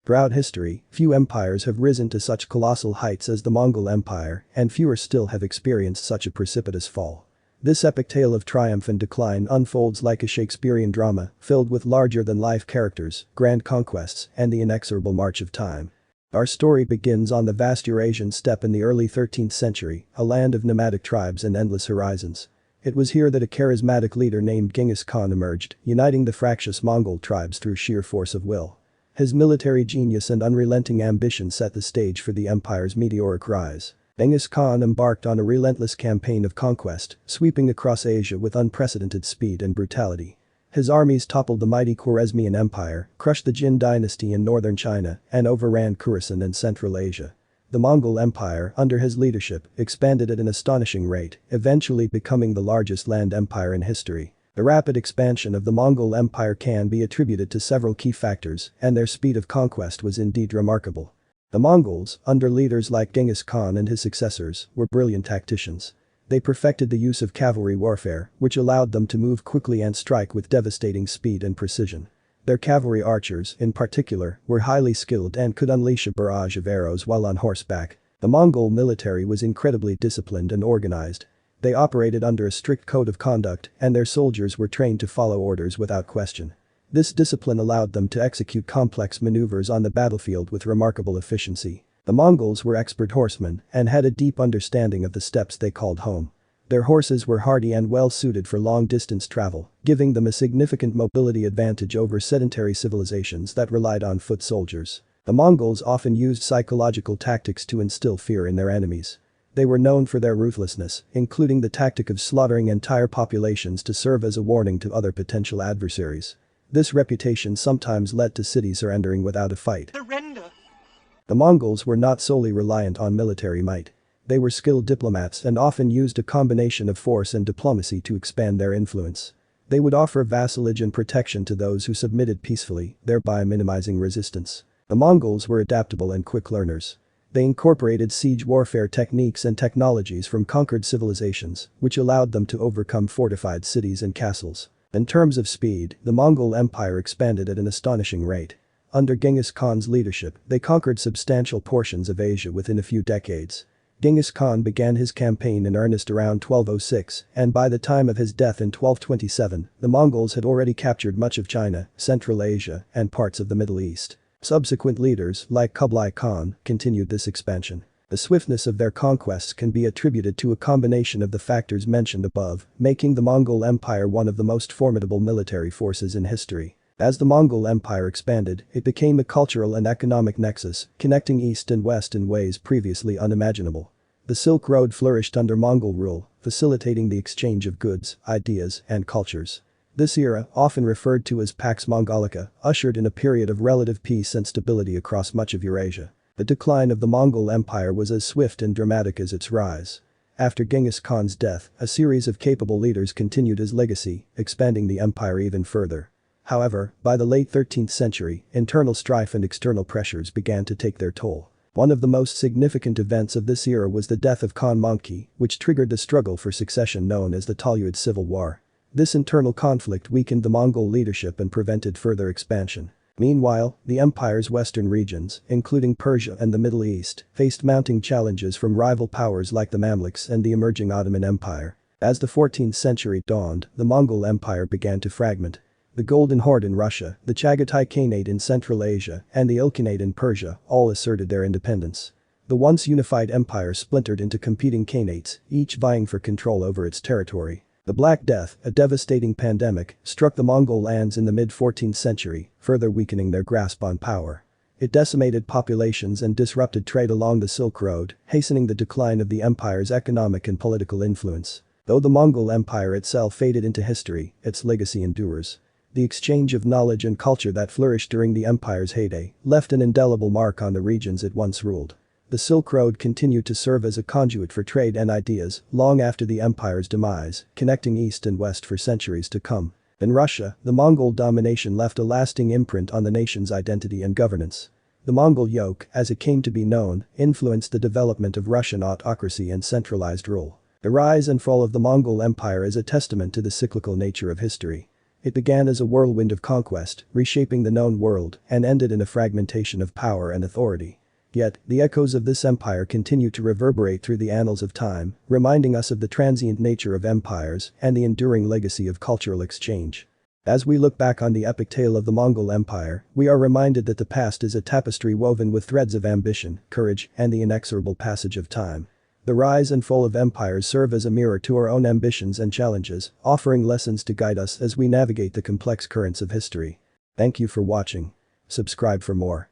Throughout history, few empires have risen to such colossal heights as the Mongol Empire, and fewer still have experienced such a precipitous fall. This epic tale of triumph and decline unfolds like a Shakespearean drama, filled with larger-than-life characters, grand conquests, and the inexorable march of time. Our story begins on the vast Eurasian steppe in the early 13th century, a land of nomadic tribes and endless horizons. It was here that a charismatic leader named Genghis Khan emerged, uniting the fractious Mongol tribes through sheer force of will. His military genius and unrelenting ambition set the stage for the empire's meteoric rise. Genghis Khan embarked on a relentless campaign of conquest, sweeping across Asia with unprecedented speed and brutality. His armies toppled the mighty Khwarezmian Empire, crushed the Jin dynasty in northern China, and overran Khorasan in Central Asia. The Mongol Empire, under his leadership, expanded at an astonishing rate, eventually becoming the largest land empire in history. The rapid expansion of the Mongol Empire can be attributed to several key factors, and their speed of conquest was indeed remarkable. The Mongols, under leaders like Genghis Khan and his successors, were brilliant tacticians. They perfected the use of cavalry warfare, which allowed them to move quickly and strike with devastating speed and precision. Their cavalry archers, in particular, were highly skilled and could unleash a barrage of arrows while on horseback. The Mongol military was incredibly disciplined and organized. They operated under a strict code of conduct, and their soldiers were trained to follow orders without question. This discipline allowed them to execute complex maneuvers on the battlefield with remarkable efficiency. The Mongols were expert horsemen and had a deep understanding of the steppes they called home. Their horses were hardy and well suited for long-distance travel, giving them a significant mobility advantage over sedentary civilizations that relied on foot soldiers. The Mongols often used psychological tactics to instill fear in their enemies. They were known for their ruthlessness, including the tactic of slaughtering entire populations to serve as a warning to other potential adversaries. This reputation sometimes led to cities surrendering without a fight. Surrender! The Mongols were not solely reliant on military might. They were skilled diplomats and often used a combination of force and diplomacy to expand their influence. They would offer vassalage and protection to those who submitted peacefully, thereby minimizing resistance. The Mongols were adaptable and quick learners. They incorporated siege warfare techniques and technologies from conquered civilizations, which allowed them to overcome fortified cities and castles. In terms of speed, the Mongol Empire expanded at an astonishing rate. Under Genghis Khan's leadership, they conquered substantial portions of Asia within a few decades. Genghis Khan began his campaign in earnest around 1206, and by the time of his death in 1227, the Mongols had already captured much of China, Central Asia, and parts of the Middle East. Subsequent leaders, like Kublai Khan, continued this expansion. The swiftness of their conquests can be attributed to a combination of the factors mentioned above, making the Mongol Empire one of the most formidable military forces in history. As the Mongol Empire expanded, it became a cultural and economic nexus, connecting East and West in ways previously unimaginable. The Silk Road flourished under Mongol rule, facilitating the exchange of goods, ideas, and cultures. This era, often referred to as Pax Mongolica, ushered in a period of relative peace and stability across much of Eurasia. The decline of the Mongol Empire was as swift and dramatic as its rise. After Genghis Khan's death, a series of capable leaders continued his legacy, expanding the empire even further. However, by the late 13th century, internal strife and external pressures began to take their toll. One of the most significant events of this era was the death of Khan Möngke, which triggered the struggle for succession known as the Toluyid Civil War. This internal conflict weakened the Mongol leadership and prevented further expansion. Meanwhile, the empire's western regions, including Persia and the Middle East, faced mounting challenges from rival powers like the Mamluks and the emerging Ottoman Empire. As the 14th century dawned, the Mongol Empire began to fragment. The Golden Horde in Russia, the Chagatai Khanate in Central Asia, and the Ilkhanate in Persia all asserted their independence. The once unified empire splintered into competing khanates, each vying for control over its territory. The Black Death, a devastating pandemic, struck the Mongol lands in the mid-14th century, further weakening their grasp on power. It decimated populations and disrupted trade along the Silk Road, hastening the decline of the empire's economic and political influence. Though the Mongol Empire itself faded into history, its legacy endures. The exchange of knowledge and culture that flourished during the empire's heyday left an indelible mark on the regions it once ruled. The Silk Road continued to serve as a conduit for trade and ideas long after the empire's demise, connecting East and West for centuries to come. In Russia, the Mongol domination left a lasting imprint on the nation's identity and governance. The Mongol yoke, as it came to be known, influenced the development of Russian autocracy and centralized rule. The rise and fall of the Mongol Empire is a testament to the cyclical nature of history. It began as a whirlwind of conquest, reshaping the known world, and ended in a fragmentation of power and authority. Yet, the echoes of this empire continue to reverberate through the annals of time, reminding us of the transient nature of empires and the enduring legacy of cultural exchange. As we look back on the epic tale of the Mongol Empire, we are reminded that the past is a tapestry woven with threads of ambition, courage, and the inexorable passage of time. The rise and fall of empires serve as a mirror to our own ambitions and challenges, offering lessons to guide us as we navigate the complex currents of history. Thank you for watching. Subscribe for more.